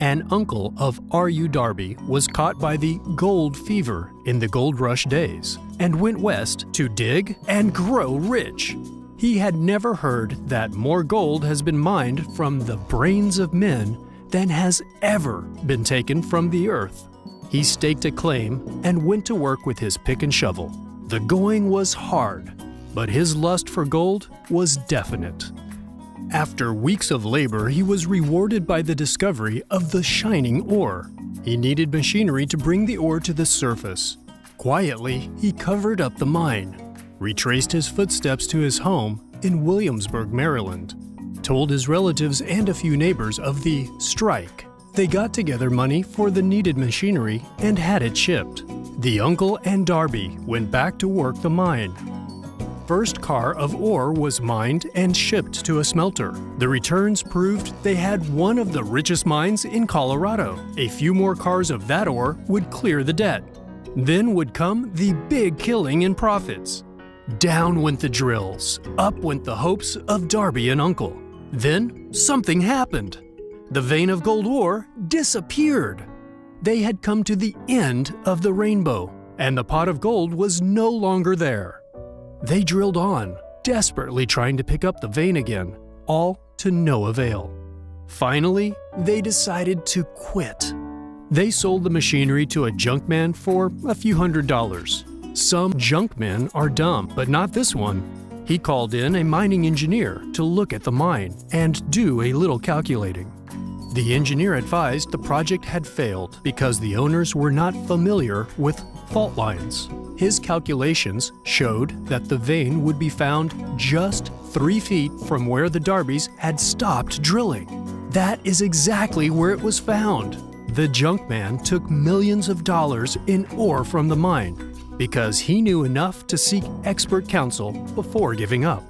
An uncle of R.U. Darby was caught by the gold fever in the gold rush days and went west to dig and grow rich. He had never heard that more gold has been mined from the brains of men than has ever been taken from the earth. He staked a claim and went to work with his pick and shovel. The going was hard, but his lust for gold was definite. After weeks of labor, he was rewarded by the discovery of the shining ore. He needed machinery to bring the ore to the surface. Quietly, he covered up the mine, retraced his footsteps to his home in Williamsburg, Maryland, told his relatives and a few neighbors of the strike. They got together money for the needed machinery and had it shipped. The uncle and Darby went back to work the mine. First car of ore was mined and shipped to a smelter. The returns proved they had one of the richest mines in Colorado. A few more cars of that ore would clear the debt. Then would come the big killing in profits. Down went the drills, up went the hopes of Darby and uncle. Then something happened. The vein of gold ore disappeared. They had come to the end of the rainbow, and the pot of gold was no longer there. They drilled on, desperately trying to pick up the vein again, all to no avail. Finally, they decided to quit. They sold the machinery to a junkman for a few $100s. Some junkmen are dumb, but not this one. He called in a mining engineer to look at the mine and do a little calculating. The engineer advised the project had failed because the owners were not familiar with fault lines. His calculations showed that the vein would be found just 3 feet from where the Darbys had stopped drilling. That is exactly where it was found. The junkman took millions of dollars in ore from the mine because he knew enough to seek expert counsel before giving up.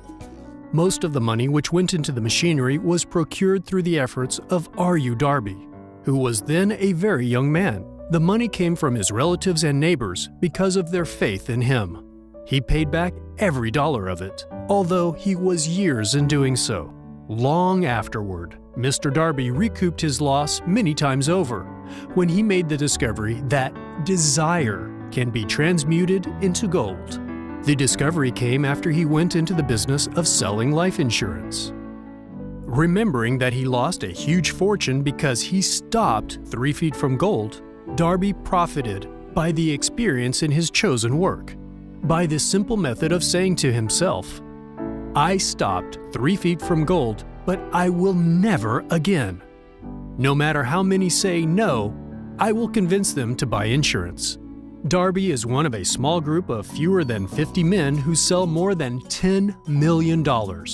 Most of the money which went into the machinery was procured through the efforts of R.U. Darby, who was then a very young man. The money came from his relatives and neighbors because of their faith in him. He paid back every dollar of it, although he was years in doing so. Long afterward, Mr. Darby recouped his loss many times over when he made the discovery that desire can be transmuted into gold. The discovery came after he went into the business of selling life insurance. Remembering that he lost a huge fortune because he stopped 3 feet from gold, Darby profited by the experience in his chosen work, by this simple method of saying to himself, "I stopped 3 feet from gold, but I will never again. No matter how many say no, I will convince them to buy insurance." Darby is one of a small group of fewer than 50 men who sell more than $10 million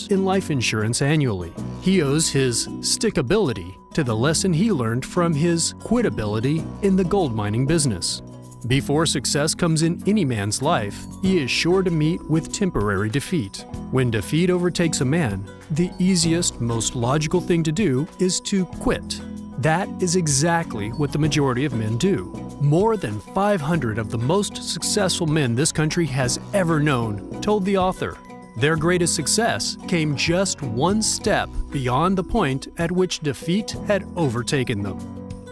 in life insurance annually. He owes his stickability to the lesson he learned from his quitability in the gold mining business. Before success comes in any man's life, he is sure to meet with temporary defeat. When defeat overtakes a man, the easiest, most logical thing to do is to quit. That is exactly what the majority of men do. More than 500 of the most successful men this country has ever known told the author their greatest success came just one step beyond the point at which defeat had overtaken them.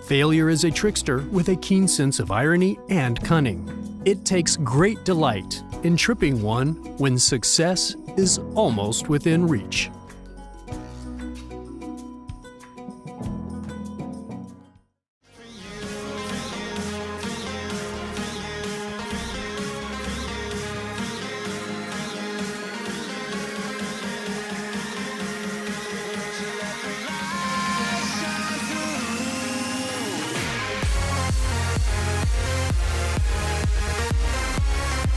Failure is a trickster with a keen sense of irony and cunning. It takes great delight in tripping one when success is almost within reach.